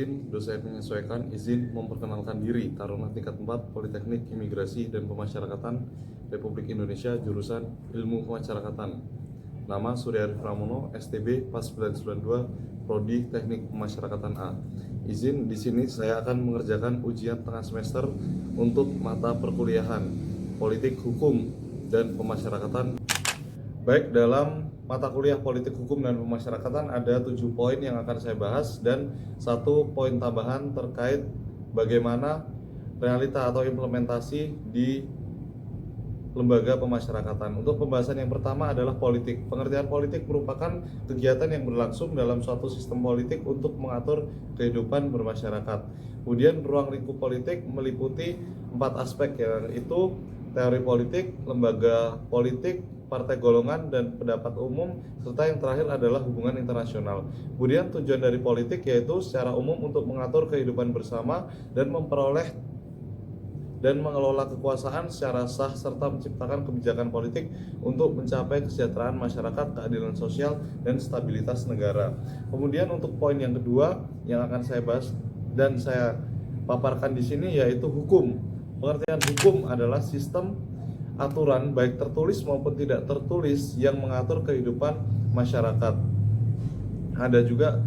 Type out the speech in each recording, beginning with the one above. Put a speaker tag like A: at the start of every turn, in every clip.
A: izin dosen menyesuaikan izin memperkenalkan diri Taruna tingkat 4 Politeknik Imigrasi dan Pemasyarakatan Republik Indonesia jurusan Ilmu Pemasyarakatan. Nama Suryari Pramono, STB pas 992, Prodi Teknik Pemasyarakatan A. Izin di sini saya akan mengerjakan ujian tengah semester untuk mata perkuliahan Politik Hukum dan Pemasyarakatan. Baik, dalam mata kuliah Politik Hukum dan Pemasyarakatan ada 7 poin yang akan saya bahas dan 1 poin tambahan terkait bagaimana realita atau implementasi di lembaga pemasyarakatan. Untuk pembahasan yang pertama adalah politik. Pengertian politik merupakan kegiatan yang berlangsung dalam suatu sistem politik untuk mengatur kehidupan bermasyarakat. Kemudian ruang lingkup politik meliputi 4 aspek, yaitu teori politik, lembaga politik, partai golongan, dan pendapat umum, serta yang terakhir adalah hubungan internasional. Kemudian tujuan dari politik yaitu secara umum untuk mengatur kehidupan bersama dan memperoleh dan mengelola kekuasaan secara sah serta menciptakan kebijakan politik untuk mencapai kesejahteraan masyarakat, keadilan sosial, dan stabilitas negara. Kemudian untuk poin yang kedua yang akan saya bahas dan saya paparkan di sini yaitu hukum. Pengertian hukum adalah sistem aturan baik tertulis maupun tidak tertulis yang mengatur kehidupan masyarakat. Ada juga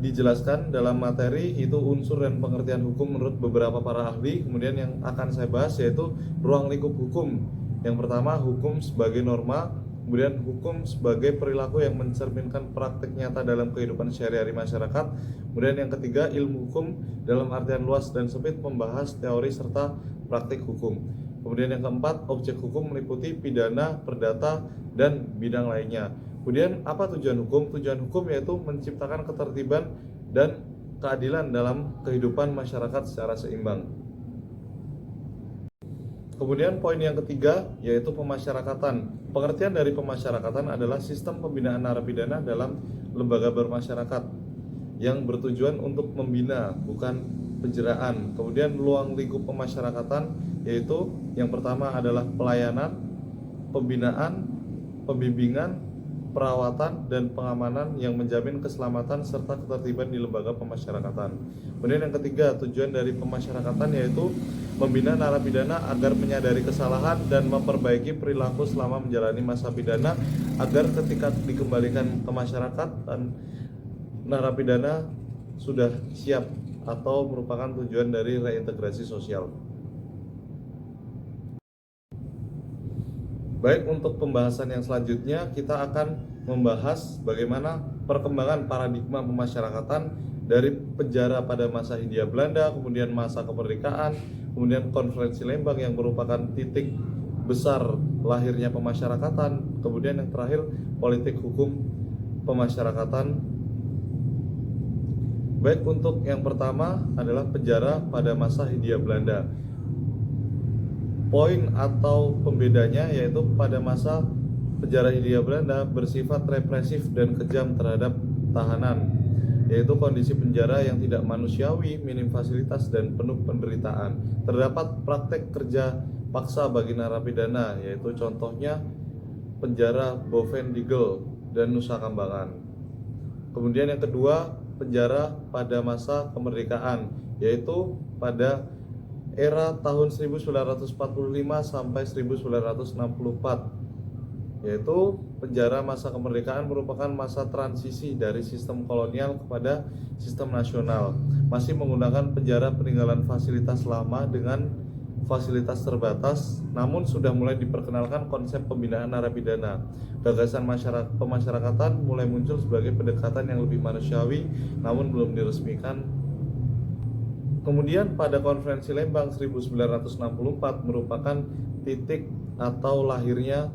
A: dijelaskan dalam materi itu unsur dan pengertian hukum menurut beberapa para ahli. Kemudian yang akan saya bahas yaitu ruang lingkup hukum. Yang pertama, hukum sebagai norma, kemudian hukum sebagai perilaku yang mencerminkan praktik nyata dalam kehidupan sehari-hari masyarakat. Kemudian yang ketiga, ilmu hukum dalam artian luas dan sempit membahas teori serta praktik hukum. Kemudian yang keempat, objek hukum meliputi pidana, perdata, dan bidang lainnya. Kemudian apa tujuan hukum? Tujuan hukum yaitu menciptakan ketertiban dan keadilan dalam kehidupan masyarakat secara seimbang. Kemudian poin yang ketiga yaitu pemasyarakatan. Pengertian dari pemasyarakatan adalah sistem pembinaan narapidana dalam lembaga bermasyarakat yang bertujuan untuk membina, bukan penjeraan. Kemudian ruang lingkup pemasyarakatan yaitu yang pertama adalah pelayanan, pembinaan, pembimbingan, perawatan, dan pengamanan yang menjamin keselamatan serta ketertiban di lembaga pemasyarakatan. Kemudian yang ketiga, tujuan dari pemasyarakatan yaitu membina narapidana agar menyadari kesalahan dan memperbaiki perilaku selama menjalani masa pidana agar ketika dikembalikan ke masyarakat dan narapidana sudah siap atau merupakan tujuan dari reintegrasi sosial. Baik, untuk pembahasan yang selanjutnya kita akan membahas bagaimana perkembangan paradigma pemasyarakatan dari penjara pada masa Hindia Belanda, kemudian masa kemerdekaan, kemudian konferensi Lembang yang merupakan titik besar lahirnya pemasyarakatan, kemudian yang terakhir politik hukum pemasyarakatan. Baik, untuk yang pertama adalah penjara pada masa Hindia Belanda. Poin atau pembedanya yaitu pada masa penjara Hindia Belanda bersifat represif dan kejam terhadap tahanan, yaitu kondisi penjara yang tidak manusiawi, minim fasilitas, dan penuh penderitaan. Terdapat praktek kerja paksa bagi narapidana, yaitu contohnya penjara Bovendigel dan Nusa Kambangan. Kemudian yang kedua, penjara pada masa kemerdekaan, yaitu pada era tahun 1945 sampai 1964, yaitu penjara masa kemerdekaan merupakan masa transisi dari sistem kolonial kepada sistem nasional, masih menggunakan penjara peninggalan fasilitas lama dengan fasilitas terbatas, namun sudah mulai diperkenalkan konsep pembinaan narapidana. Gagasan pemasyarakatan mulai muncul sebagai pendekatan yang lebih manusiawi, namun belum diresmikan. Kemudian pada konferensi Lembang 1964 merupakan titik atau lahirnya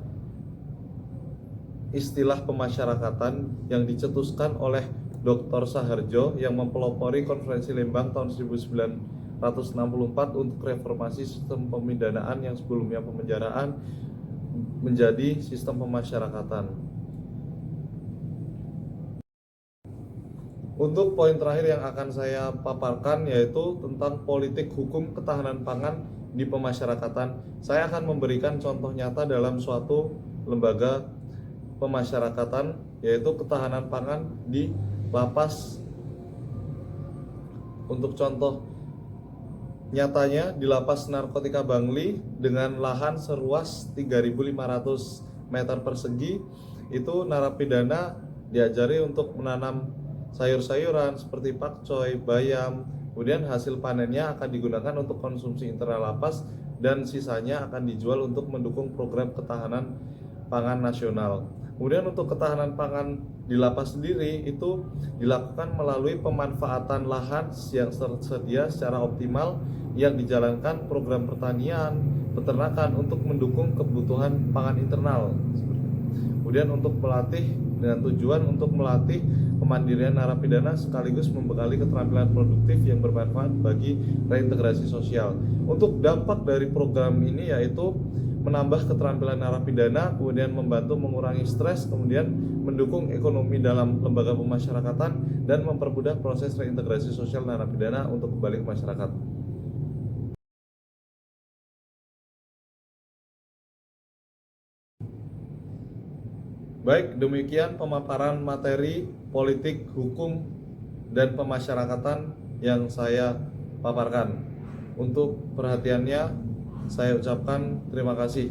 A: istilah pemasyarakatan yang dicetuskan oleh Dr. Saharjo yang mempelopori konferensi Lembang tahun 1964 untuk reformasi sistem pemidanaan yang sebelumnya pemenjaraan menjadi sistem pemasyarakatan. Untuk poin terakhir yang akan saya paparkan yaitu tentang politik hukum ketahanan pangan di pemasyarakatan. Saya akan memberikan contoh nyata dalam suatu lembaga pemasyarakatan, yaitu ketahanan pangan di lapas Untuk contoh nyatanya di Lapas Narkotika Bangli dengan lahan seluas 3.500 meter persegi itu narapidana diajari untuk menanam sayur-sayuran seperti pakcoy, bayam, kemudian hasil panennya akan digunakan untuk konsumsi internal lapas dan sisanya akan dijual untuk mendukung program ketahanan pangan nasional. Kemudian untuk ketahanan pangan di lapas sendiri itu dilakukan melalui pemanfaatan lahan yang tersedia secara optimal yang dijalankan program pertanian, peternakan untuk mendukung kebutuhan pangan internal. Kemudian untuk melatih dengan tujuan untuk melatih kemandirian narapidana sekaligus membekali keterampilan produktif yang bermanfaat bagi reintegrasi sosial. Untuk dampak dari program ini yaitu menambah keterampilan narapidana, kemudian membantu mengurangi stres, kemudian mendukung ekonomi dalam lembaga pemasyarakatan dan mempermudah proses reintegrasi sosial narapidana untuk kembali ke masyarakat. Baik, demikian pemaparan materi politik, hukum, dan pemasyarakatan yang saya paparkan. Untuk perhatiannya, saya ucapkan terima kasih.